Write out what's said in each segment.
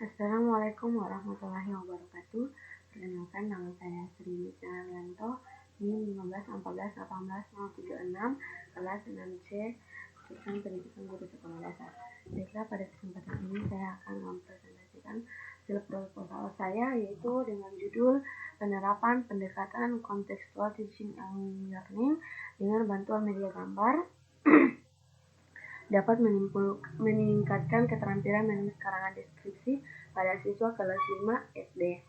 Assalamualaikum warahmatullahi wabarakatuh. Perkenalkan, nama saya Sri Wijanto, NIM 15141876, kelas 6C, jurusan Pendidikan Guru Sekolah Dasar. Baiklah, pada kesempatan ini saya akan mempresentasikan hasil proposal saya, yaitu dengan judul penerapan pendekatan kontekstual teaching and learning dengan bantuan media gambar dapat meningkatkan keterampilan menulis karangan deskripsi pada siswa kelas 5 SD.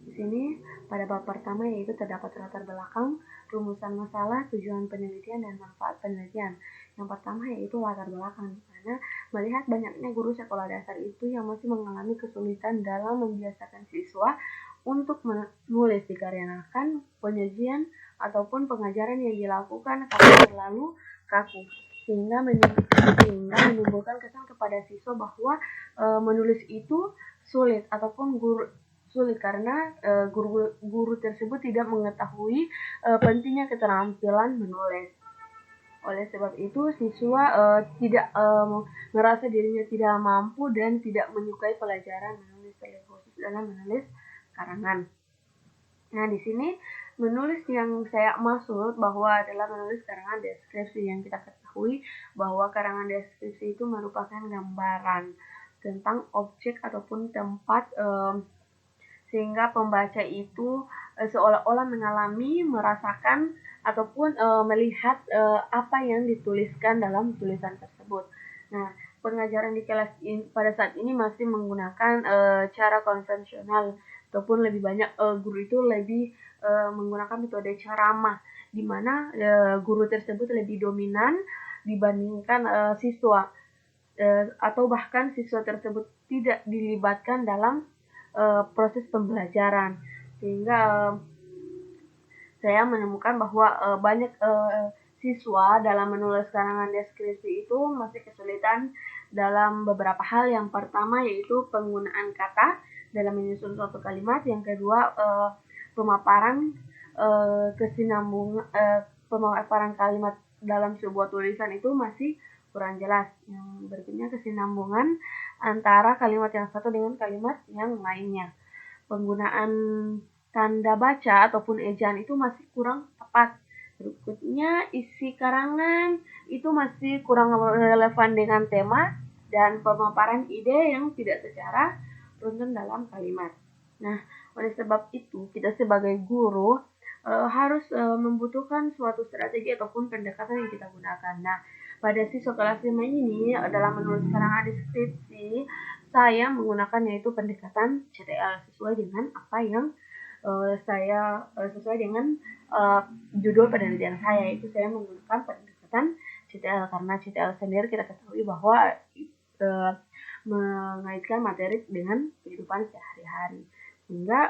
Di sini pada bab pertama yaitu terdapat latar belakang, rumusan masalah, tujuan penelitian, dan manfaat penelitian. Yang pertama yaitu latar belakang, di mana melihat banyaknya guru sekolah dasar itu yang masih mengalami kesulitan dalam membiasakan siswa untuk menulis dikarenakan penyajian ataupun pengajaran yang dilakukan terlalu kaku, sehingga menimbulkan kesan kepada siswa bahwa menulis itu sulit ataupun sulit karena guru tersebut tidak mengetahui pentingnya keterampilan menulis. Oleh sebab itu, siswa tidak merasa dirinya tidak mampu dan tidak menyukai pelajaran menulis, khusus dalam menulis karangan. Nah, di sini menulis yang saya maksud bahwa adalah menulis karangan deskripsi, yang kita ketahui bahwa karangan deskripsi itu merupakan gambaran tentang objek ataupun tempat, sehingga pembaca itu seolah-olah mengalami, merasakan, ataupun melihat apa yang dituliskan dalam tulisan tersebut. Nah, pengajaran di kelas pada saat ini masih menggunakan cara konvensional, ataupun lebih banyak guru itu lebih menggunakan metode ceramah, di mana guru tersebut lebih dominan dibandingkan siswa, atau bahkan siswa tersebut tidak dilibatkan dalam proses pembelajaran, sehingga saya menemukan bahwa banyak siswa dalam menulis karangan deskripsi itu masih kesulitan dalam beberapa hal. Yang pertama yaitu penggunaan kata dalam menyusun suatu kalimat. Yang kedua, pemaparan pemaparan kalimat dalam sebuah tulisan itu masih kurang jelas. Yang berikutnya, kesinambungan antara kalimat yang satu dengan kalimat yang lainnya. Penggunaan tanda baca ataupun ejaan itu masih kurang tepat. Berikutnya, isi karangan itu masih kurang relevan dengan tema dan pemaparan ide yang tidak secara runtun dalam kalimat. Nah, oleh sebab itu kita sebagai guru harus membutuhkan suatu strategi ataupun pendekatan yang kita gunakan. Nah, pada siswa kelas 5 ini dalam menulis karangan deskripsi, saya menggunakan yaitu pendekatan CTL sesuai dengan apa yang sesuai dengan judul penelitian saya, itu saya menggunakan pendekatan CTL, karena CTL sendiri kita ketahui bahwa mengaitkan materi dengan kehidupan sehari-hari, sehingga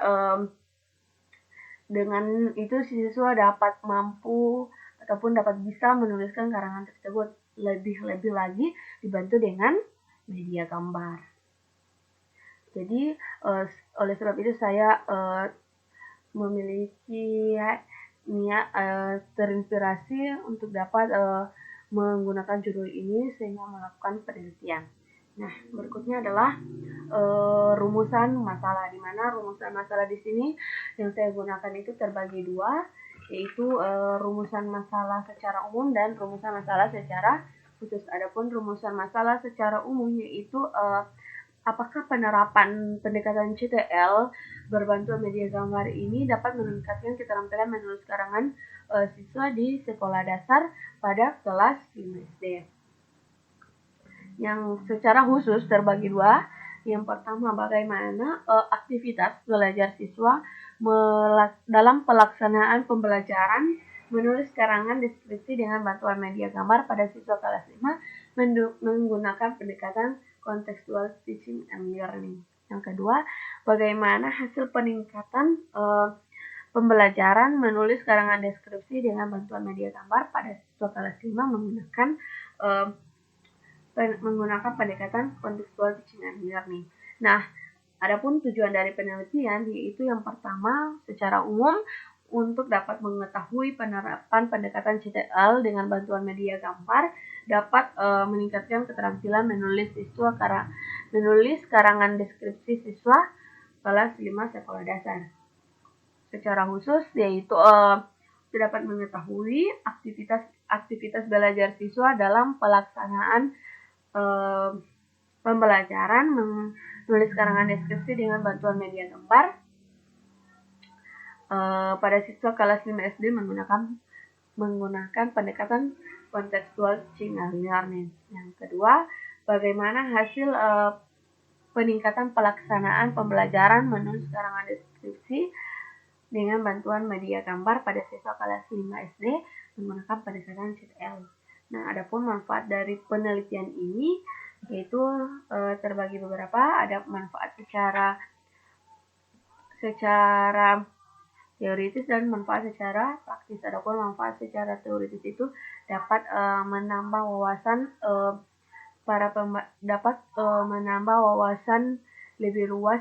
dengan itu siswa dapat mampu ataupun dapat bisa menuliskan karangan tersebut lebih lagi dibantu dengan media gambar. Jadi oleh sebab itu saya memiliki niat terinspirasi untuk dapat menggunakan judul ini sehingga melakukan penelitian. Nah, berikutnya adalah rumusan masalah, di mana rumusan masalah di sini yang saya gunakan itu terbagi dua, yaitu rumusan masalah secara umum dan rumusan masalah secara khusus. Adapun rumusan masalah secara umum yaitu apakah penerapan pendekatan CTL berbantuan media gambar ini dapat meningkatkan keterampilan menulis karangan siswa di sekolah dasar pada kelas 5 SD. Yang secara khusus terbagi dua. Yang pertama, bagaimana aktivitas belajar siswa dalam pelaksanaan pembelajaran menulis karangan deskripsi dengan bantuan media gambar pada siswa kelas 5 menggunakan pendekatan contextual teaching and learning. Yang kedua, bagaimana hasil peningkatan pembelajaran menulis karangan deskripsi dengan bantuan media gambar pada siswa kelas 5 menggunakan pendekatan contextual teaching and learning. Nah, adapun tujuan dari penelitian yaitu yang pertama, secara umum untuk dapat mengetahui penerapan pendekatan CTL dengan bantuan media gambar dapat meningkatkan keterampilan menulis siswa Menulis karangan deskripsi siswa kelas 5 sekolah dasar. Secara khusus yaitu dapat mengetahui aktivitas belajar siswa dalam pelaksanaan pembelajaran, menulis karangan deskripsi dengan bantuan media gambar. Pada siswa kelas 5 SD menggunakan pendekatan kontekstual teaching and learning. Yang kedua, bagaimana hasil peningkatan pelaksanaan pembelajaran menulis karangan deskripsi dengan bantuan media gambar pada siswa kelas 5 SD menggunakan pendekatan CTL. Nah, adapun manfaat dari penelitian ini yaitu terbagi beberapa. Ada manfaat secara teoritis dan manfaat secara praktis. Adapun manfaat secara teoritis itu dapat menambah wawasan menambah wawasan lebih luas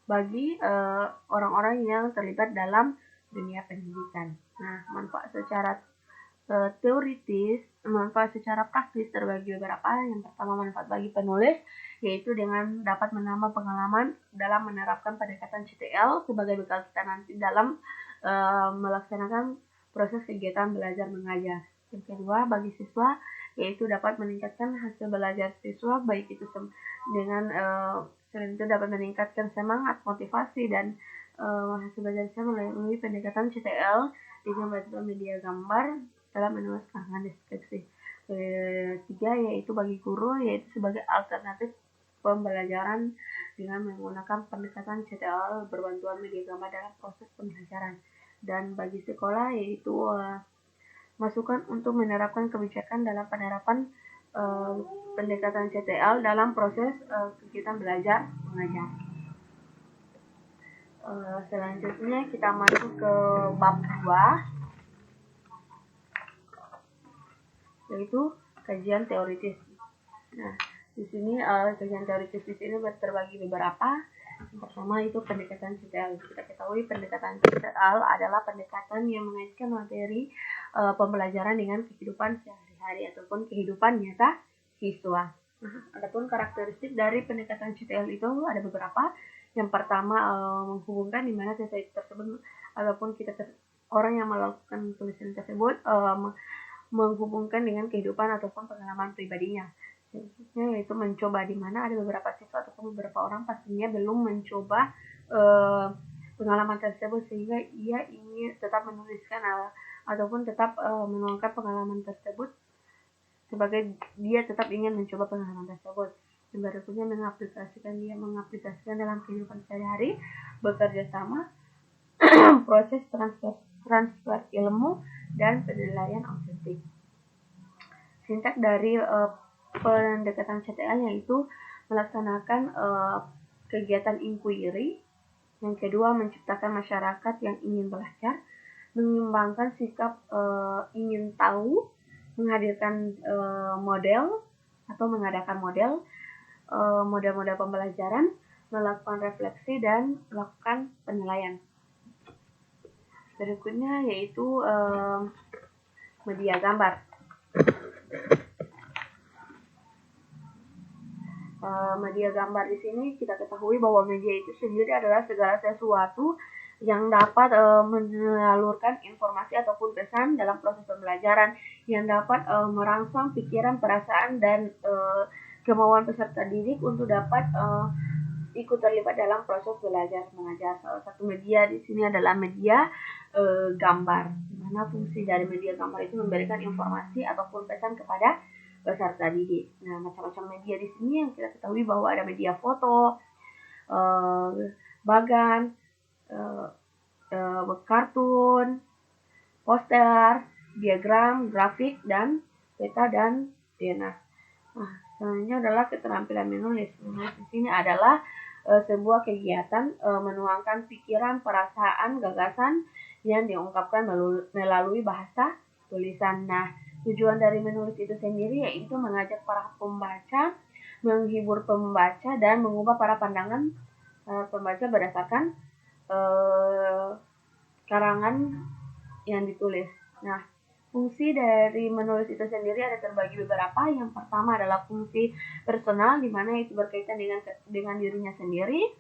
bagi orang-orang yang terlibat dalam dunia pendidikan. Nah, manfaat secara teoritis, manfaat secara praktis terbagi beberapa. Yang pertama, manfaat bagi penulis, yaitu dengan dapat menambah pengalaman dalam menerapkan pendekatan CTL sebagai bekal kita nanti dalam melaksanakan proses kegiatan belajar mengajar. Yang kedua, bagi siswa, yaitu dapat meningkatkan hasil belajar siswa, baik itu dengan selain itu dapat meningkatkan semangat, motivasi, dan hasil belajar siswa melalui pendekatan CTL dengan bantuan media gambar dalam menulis karangan deskripsi. Ketiga, yaitu bagi guru, yaitu sebagai alternatif pembelajaran dengan menggunakan pendekatan CTL berbantuan media gambar dalam proses pembelajaran. Dan bagi sekolah, yaitu masukan untuk menerapkan kebijakan dalam penerapan pendekatan CTL dalam proses kegiatan belajar mengajar. Selanjutnya kita masuk ke bab 2, yaitu kajian teoritis. Nah, di sini kajian teoritis di sini terbagi beberapa. Yang pertama itu pendekatan CTL. Kita ketahui pendekatan CTL adalah pendekatan yang mengaitkan materi pembelajaran dengan kehidupan sehari-hari ataupun kehidupan nyata siswa. Nah, adapun karakteristik dari pendekatan CTL itu ada beberapa. Yang pertama, menghubungkan di mana siswa tersebut ataupun orang yang melakukan tulisan tersebut menghubungkan dengan kehidupan ataupun pengalaman pribadinya. Selanjutnya yaitu mencoba, di mana ada beberapa siswa ataupun beberapa orang pastinya belum mencoba pengalaman tersebut sehingga ia ingin tetap menuliskan ataupun tetap menuangkan pengalaman tersebut sebagai dia tetap ingin mencoba pengalaman tersebut. Dan berikutnya mengaplikasikan dalam kehidupan sehari-hari, bekerja sama, proses transfer ilmu dan penilaian autentik. Sintaks dari pendekatan CTL yaitu melaksanakan kegiatan inquiry. Yang kedua, menciptakan masyarakat yang ingin belajar, mengembangkan sikap ingin tahu, menghadirkan model atau mengadakan model-model pembelajaran, melakukan refleksi dan melakukan penilaian. Berikutnya yaitu media gambar. Media gambar di sini kita ketahui bahwa media itu sendiri adalah segala sesuatu yang dapat menyalurkan informasi ataupun pesan dalam proses pembelajaran, yang dapat merangsang pikiran, perasaan, dan kemauan peserta didik untuk dapat ikut terlibat dalam proses belajar mengajar. Salah satu media di sini adalah media gambar, di mana fungsi dari media gambar itu memberikan informasi ataupun pesan kepada peserta didik. Nah, macam-macam media di sini yang kita ketahui bahwa ada media foto, bagan, kartun, poster, diagram, grafik, dan peta dan dinas. Nah, selanjutnya adalah keterampilan menulis. Menulis di sini adalah sebuah kegiatan menuangkan pikiran, perasaan, gagasan yang diungkapkan melalui bahasa tulisan. Nah, tujuan dari menulis itu sendiri yaitu mengajak para pembaca, menghibur pembaca, dan mengubah para pandangan pembaca berdasarkan karangan yang ditulis. Nah, Fungsi dari menulis itu sendiri ada terbagi beberapa. Yang pertama adalah fungsi personal, di mana itu berkaitan dengan dirinya sendiri.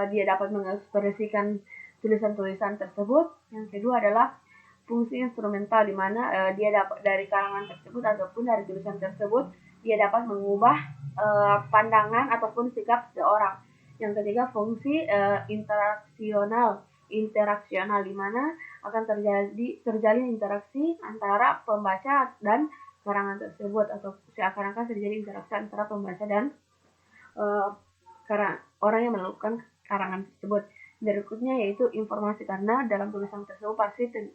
Dia dapat mengekspresikan tulisan-tulisan tersebut. Yang kedua adalah fungsi instrumental, di mana dia dapat dari karangan tersebut ataupun dari tulisan tersebut dia dapat mengubah pandangan ataupun sikap seseorang. Yang ketiga fungsi interaksional, di mana akan terjalin interaksi antara pembaca dan karangan tersebut, atau seakan-akan terjadi interaksi antara pembaca dan orang yang melakukan karangan tersebut. Berikutnya yaitu informasi, karena dalam tulisan tersebut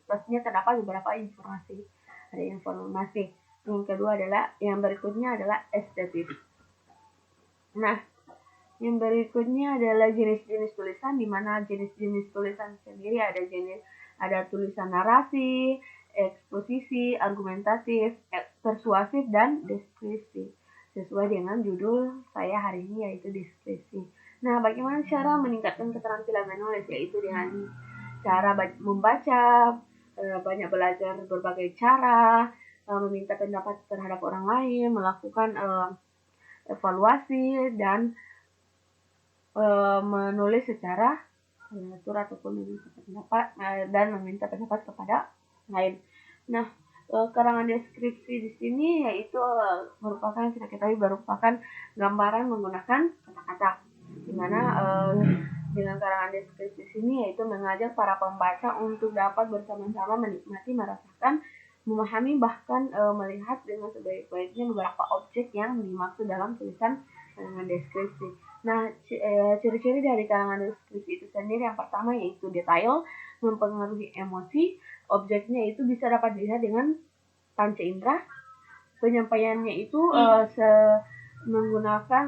pastinya terdapat beberapa informasi. Ada informasi. Yang berikutnya adalah estetis. Nah, yang berikutnya adalah jenis-jenis tulisan, di mana jenis-jenis tulisan sendiri ada tulisan narasi, eksposisi, argumentatif, persuasif, dan deskripsi. Sesuai dengan judul saya hari ini, yaitu deskripsi. Nah, bagaimana cara meningkatkan keterampilan menulis? Yaitu dengan cara membaca, banyak belajar berbagai cara, meminta pendapat terhadap orang lain, melakukan evaluasi, dan menulis secara teratur ataupun meminta pendapat dan meminta pendapat kepada lain. Nah, karangan deskripsi di sini yaitu merupakan kita ketahui merupakan gambaran menggunakan kata-kata, di mana dengan karangan deskripsi di sini yaitu mengajak para pembaca untuk dapat bersama-sama menikmati, merasakan, memahami, bahkan melihat dengan sebaik-baiknya beberapa objek yang dimaksud dalam tulisan karangan deskripsi. Nah, ciri-ciri dari karangan deskripsi itu sendiri, yang pertama yaitu detail, mempengaruhi emosi, objeknya itu bisa dapat dilihat dengan panca indera, penyampaiannya itu menggunakan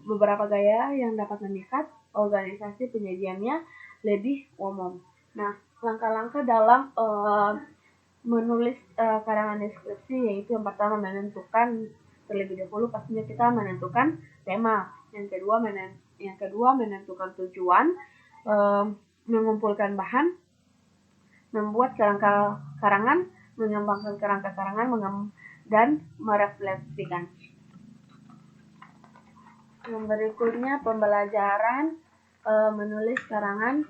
beberapa gaya yang dapat memikat, organisasi penyajiannya lebih umum. Nah, langkah-langkah dalam menulis karangan deskripsi yaitu yang pertama menentukan terlebih dahulu, pastinya kita menentukan tema. Yang kedua menentukan tujuan, mengumpulkan bahan, membuat kerangka karangan, mengembangkan kerangka karangan, dan merefleksikan. Yang berikutnya pembelajaran menulis karangan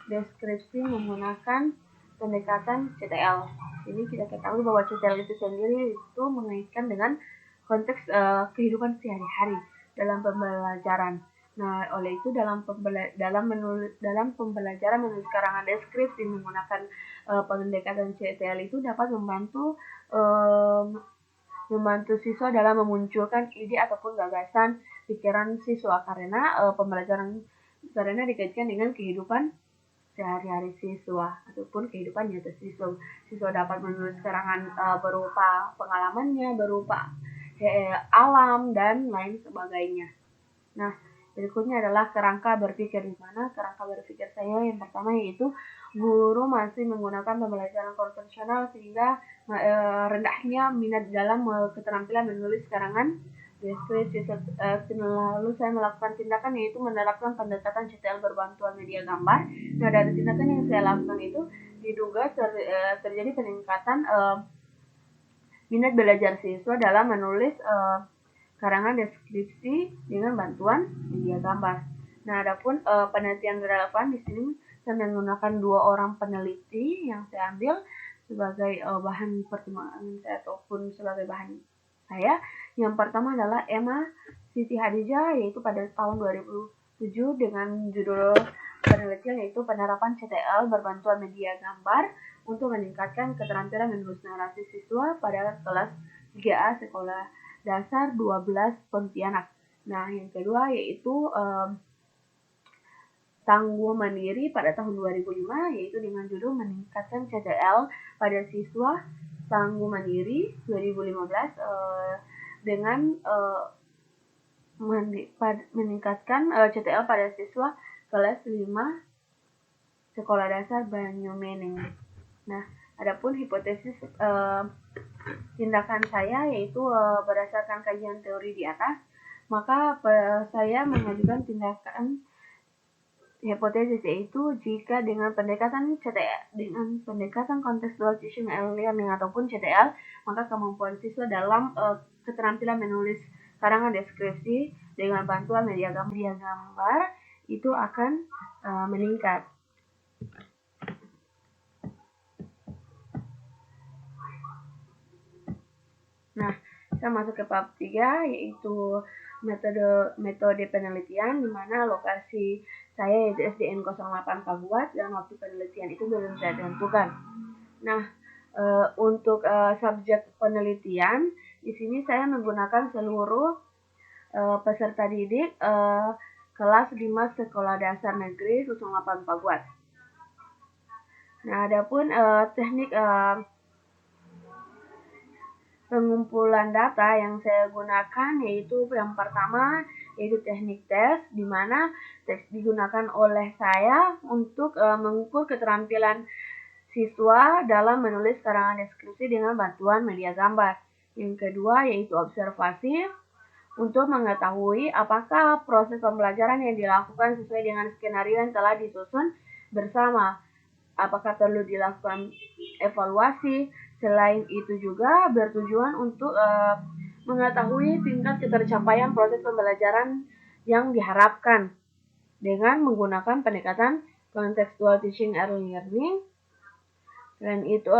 deskripsi menggunakan pendekatan CTL. Ini kita ketahui bahwa CTL itu sendiri itu mengaitkan dengan konteks kehidupan sehari-hari dalam pembelajaran. Nah, oleh itu dalam pembelajaran menulis karangan deskripsi menggunakan pendekatan CTL itu dapat membantu siswa dalam memunculkan ide ataupun gagasan pikiran siswa, karena pembelajaran dikaitkan dengan kehidupan sehari-hari siswa ataupun kehidupan nyata siswa. Siswa dapat menulis karangan berupa pengalamannya, berupa alam, dan lain sebagainya. Nah, berikutnya adalah kerangka berpikir, di mana kerangka berpikir saya yang pertama yaitu guru masih menggunakan pembelajaran konvensional sehingga rendahnya minat dalam keterampilan menulis karangan deskripsi. Lalu saya melakukan tindakan yaitu menerapkan pendekatan CTL berbantuan media gambar. Nah, dari tindakan yang saya lakukan itu diduga terjadi peningkatan minat belajar siswa dalam menulis karangan deskripsi dengan bantuan media gambar. Nah, adapun penelitian relevan di sini saya menggunakan 2 orang peneliti yang saya ambil sebagai bahan pertimbangan saya ataupun sebagai bahan saya. Yang pertama adalah Emma Siti Hadijah, yaitu pada tahun 2007 dengan judul penelitian yaitu penerapan CTL berbantuan media gambar untuk meningkatkan keterampilan menulis narasi siswa pada kelas 3A sekolah dasar 12 Pontianak. Nah, yang kedua yaitu Tangguh Mandiri pada tahun 2005 yaitu dengan judul meningkatkan CTL pada siswa Tangguh Mandiri 2015 dengan meningkatkan CTL pada siswa kelas 5 sekolah dasar Banyumeneng. Nah, adapun hipotesis tindakan saya yaitu berdasarkan kajian teori di atas, maka saya mengajukan tindakan hipotesis yaitu jika dengan pendekatan CTL, dengan pendekatan contextual teaching and learning ataupun CTL, maka kemampuan siswa dalam keterampilan menulis karangan deskripsi dengan bantuan media gambar itu akan meningkat. Nah, kita masuk ke bab 3 yaitu metode penelitian, di mana lokasi saya yaitu SDN 08 Paguat dan waktu penelitian itu belum saya tentukan. Nah, untuk subjek penelitian di sini saya menggunakan seluruh peserta didik kelas 5 Sekolah Dasar Negeri 08 Paguat. Nah, adapun teknik pengumpulan data yang saya gunakan yaitu yang pertama yaitu teknik tes, di mana tes digunakan oleh saya untuk mengukur keterampilan siswa dalam menulis karangan deskripsi dengan bantuan media gambar. Yang kedua yaitu observasi untuk mengetahui apakah proses pembelajaran yang dilakukan sesuai dengan skenario yang telah disusun bersama. Apakah perlu dilakukan evaluasi. Selain itu juga bertujuan untuk mengetahui tingkat ketercapaian proses pembelajaran yang diharapkan dengan menggunakan pendekatan contextual teaching and learning. Dan itu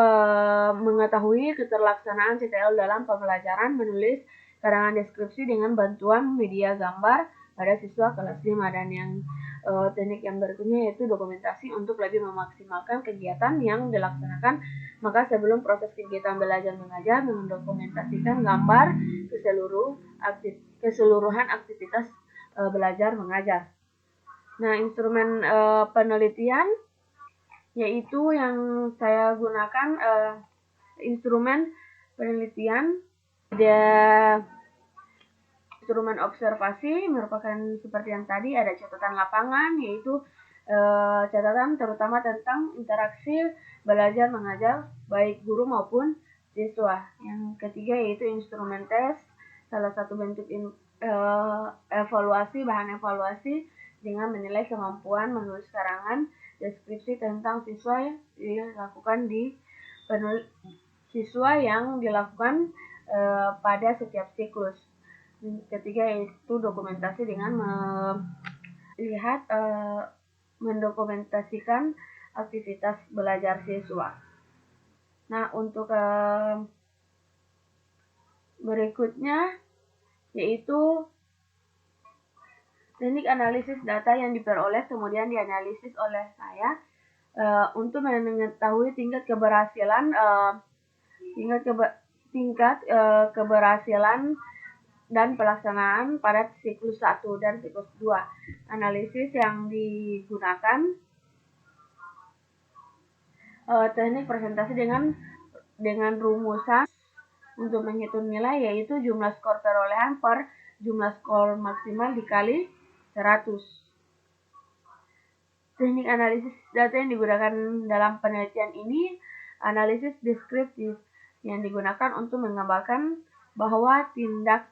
mengetahui keterlaksanaan CTL dalam pembelajaran menulis karangan deskripsi dengan bantuan media gambar pada siswa kelas 5. Dan yang teknik yang berikutnya yaitu dokumentasi untuk lebih memaksimalkan kegiatan yang dilaksanakan. Maka sebelum proses kegiatan belajar mengajar, mendokumentasikan gambar keseluruhan aktivitas belajar mengajar. Nah, instrumen penelitian yaitu yang saya gunakan instrumen penelitian. Ada instrumen observasi merupakan seperti yang tadi, ada catatan lapangan yaitu catatan terutama tentang interaksi belajar mengajar baik guru maupun siswa. Yang ketiga yaitu instrumen tes, salah satu bentuk bahan evaluasi dengan menilai kemampuan menulis karangan deskripsi tentang siswa yang dilakukan pada setiap siklus. Ketiga yaitu dokumentasi dengan mendokumentasikan aktivitas belajar siswa. Nah, untuk berikutnya yaitu teknik analisis data yang diperoleh kemudian dianalisis oleh saya untuk mengetahui tingkat keberhasilan dan pelaksanaan pada siklus 1 dan siklus 2. Analisis yang digunakan teknik presentasi dengan rumusan untuk menghitung nilai yaitu jumlah skor perolehan per jumlah skor maksimal dikali 100. Teknik analisis data yang digunakan dalam penelitian ini analisis deskriptif yang digunakan untuk menggambarkan bahwa tindak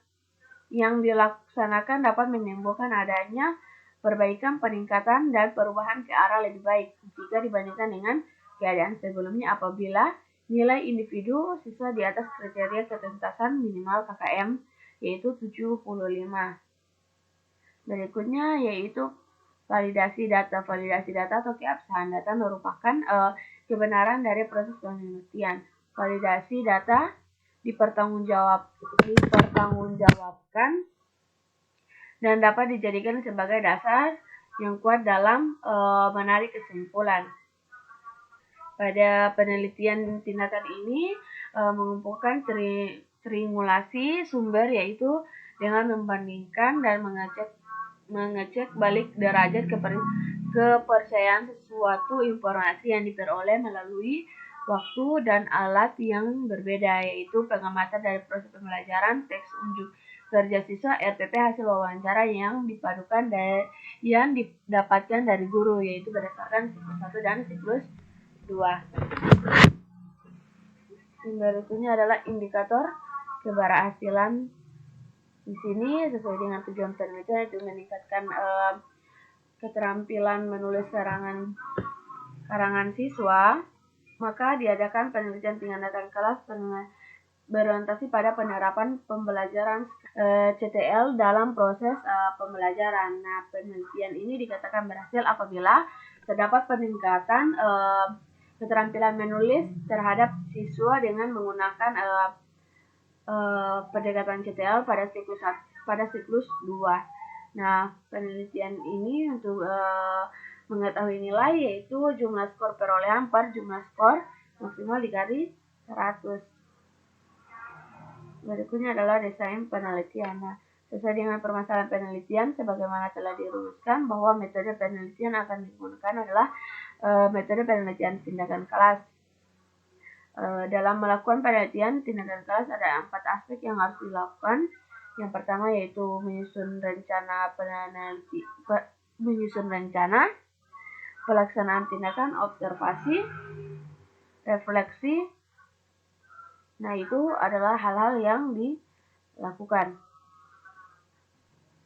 yang dilaksanakan dapat menimbulkan adanya perbaikan, peningkatan, dan perubahan ke arah lebih baik jika dibandingkan dengan keadaan sebelumnya apabila nilai individu siswa di atas kriteria ketuntasan minimal KKM yaitu 75. Berikutnya yaitu validasi data. Validasi data atau keabsahan data merupakan kebenaran dari proses penelitian. Validasi data dipertanggungjawabkan dan dapat dijadikan sebagai dasar yang kuat dalam menarik kesimpulan. Pada penelitian tindakan ini mengumpulkan triangulasi sumber yaitu dengan membandingkan dan mengecek balik derajat kepercayaan sesuatu informasi yang diperoleh melalui waktu dan alat yang berbeda, yaitu pengamatan dari proses pembelajaran, teks unjuk kerja siswa, RPP hasil wawancara yang dipadukan yang didapatkan dari guru, yaitu berdasarkan siklus 1 dan siklus 2. Berikutnya adalah indikator keberhasilan. Di sini sesuai dengan tujuan penelitian itu meningkatkan keterampilan menulis karangan siswa, maka diadakan penelitian tingkatan kelas berorientasi pada penerapan pembelajaran CTL dalam proses pembelajaran. Nah, penelitian ini dikatakan berhasil apabila terdapat peningkatan keterampilan menulis terhadap siswa dengan menggunakan pendekatan CTL pada siklus 2. Nah, penelitian ini untuk mengetahui nilai yaitu jumlah skor perolehan per jumlah skor maksimal dikali 100. Berikutnya adalah desain penelitian. Nah, sesuai dengan permasalahan penelitian, sebagaimana telah dirumuskan bahwa metode penelitian akan digunakan adalah metode penelitian tindakan kelas. Dalam melakukan penelitian tindakan kelas ada 4 aspek yang harus dilakukan. Yang pertama yaitu menyusun rencana, pelaksanaan tindakan, observasi, refleksi. Nah, itu adalah hal-hal yang dilakukan.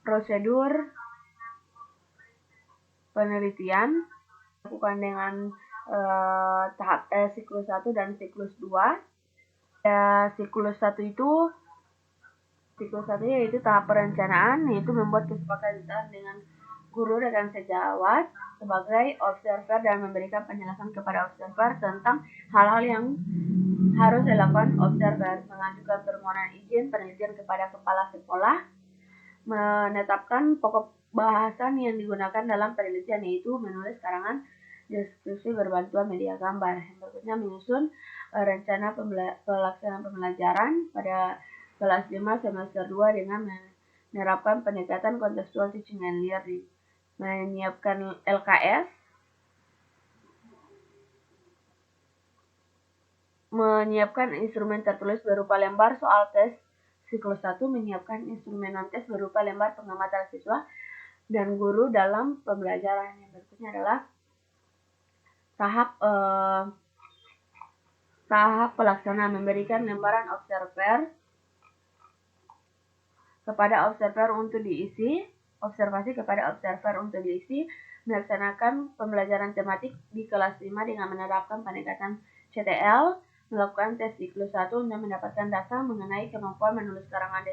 Prosedur penelitian dilakukan dengan tahap siklus 1 dan siklus 2. Siklus 1 yaitu tahap perencanaan, yaitu membuat kesepakatan dengan guru rekan sejawat sebagai observer dan memberikan penjelasan kepada observer tentang hal-hal yang harus dilakukan observer, mengajukan permohonan izin penelitian kepada kepala sekolah, menetapkan pokok bahasan yang digunakan dalam penelitian yaitu menulis karangan deskripsi berbantuan media gambar. Yang berikutnya menyusun rencana pelaksanaan pembelajaran pada kelas 5 semester 2 dengan menerapkan pendekatan contextual teaching and learning, menyiapkan LKS, menyiapkan instrumen tertulis berupa lembar soal tes siklus 1, menyiapkan instrumen non-tes berupa lembar pengamatan siswa dan guru dalam pembelajaran. Yang berikutnya adalah tahap pelaksanaan, memberikan lembaran observer kepada observer untuk diisi, observasi kepada observer untuk diisi, melaksanakan pembelajaran tematik di kelas 5 dengan menerapkan pendekatan CTL, melakukan tes siklus 1 untuk mendapatkan data mengenai kemampuan menulis karangan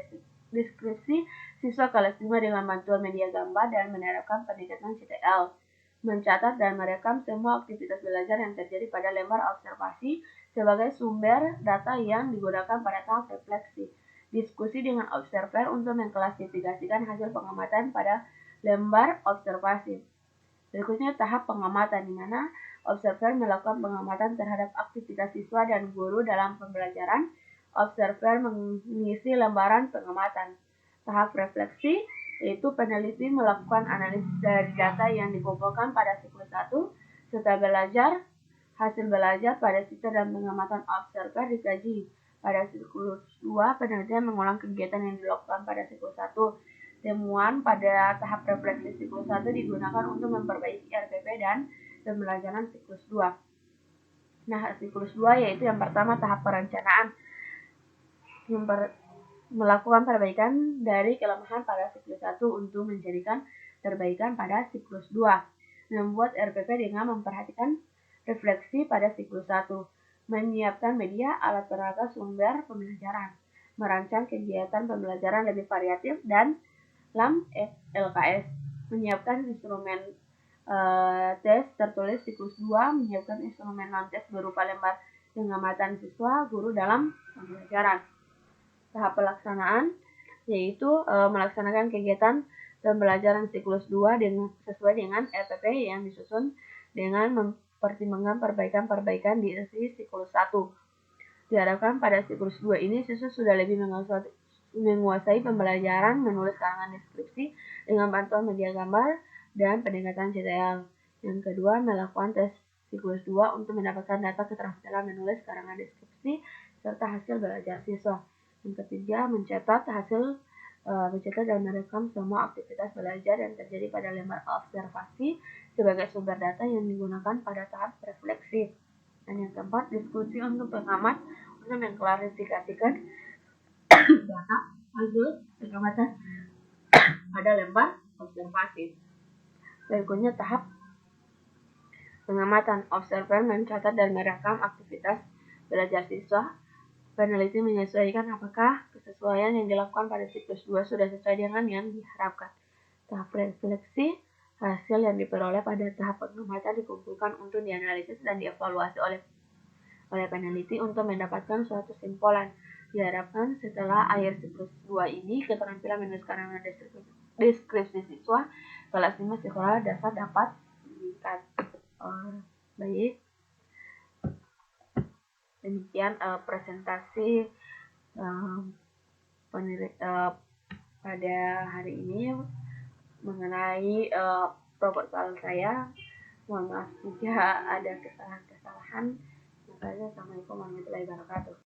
deskripsi siswa kelas 5 dengan bantuan media gambar dan menerapkan pendekatan CTL, mencatat dan merekam semua aktivitas belajar yang terjadi pada lembar observasi sebagai sumber data yang digunakan pada tahap refleksi, diskusi dengan observer untuk mengklasifikasikan hasil pengamatan pada lembar observasi. Berikutnya tahap pengamatan, di mana observer melakukan pengamatan terhadap aktivitas siswa dan guru dalam pembelajaran. Observer mengisi lembaran pengamatan. Tahap refleksi, yaitu peneliti melakukan analisis dari data yang dikumpulkan pada siklus 1, serta hasil belajar pada siswa dan pengamatan observer dikaji. Pada siklus 2, penelitian mengulang kegiatan yang dilakukan pada siklus 1. Temuan pada tahap refleksi siklus 1 digunakan untuk memperbaiki RPP dan pembelajaran siklus 2. Nah, siklus 2 yaitu yang pertama tahap perencanaan, melakukan perbaikan dari kelemahan pada siklus 1 untuk menjadikan perbaikan pada siklus 2. Membuat RPP dengan memperhatikan refleksi pada siklus 1. Menyiapkan media, alat peraga, sumber pembelajaran. Merancang kegiatan pembelajaran lebih variatif dan LKS. Menyiapkan instrumen tes tertulis siklus 2, menyiapkan instrumen non-tes berupa lembar pengamatan siswa guru dalam pembelajaran. Tahap pelaksanaan yaitu melaksanakan kegiatan pembelajaran siklus 2 sesuai dengan RPP yang disusun dengan mempertimbangkan perbaikan-perbaikan di siklus 1. Diharapkan pada siklus 2 ini siswa sudah lebih menguasai pembelajaran menulis karangan deskripsi dengan bantuan media gambar dan pendekatan CTL. Yang kedua, melakukan tes siklus 2 untuk mendapatkan data keterampilan menulis karangan deskripsi serta hasil belajar siswa. Yang ketiga, mencatat dan merekam semua aktivitas belajar yang terjadi pada lembar observasi sebagai sumber data yang digunakan pada tahap refleksi. Dan yang keempat, diskusi untuk pengamat untuk mengklarifikasikan data hasil pengamatan pada lembar observasi. Berikutnya tahap pengamatan. Observer mencatat dan merekam aktivitas belajar siswa. Peneliti menyesuaikan apakah kesesuaian yang dilakukan pada siklus 2 sudah sesuai dengan yang diharapkan. Tahap refleksi. Hasil yang diperoleh pada tahap pengamatan dikumpulkan untuk dianalisis dan dievaluasi oleh peneliti untuk mendapatkan suatu kesimpulan. Diharapkan setelah akhir siklus 2 ini, keterampilan menulis karangan deskripsi siswa kelas 5 sekolah dasar dapat meningkat. Baik, demikian presentasi pada hari ini mengenai proposal saya. Mohon maaf jika ada kesalahan-kesalahan. Assalamualaikum warahmatullahi wabarakatuh.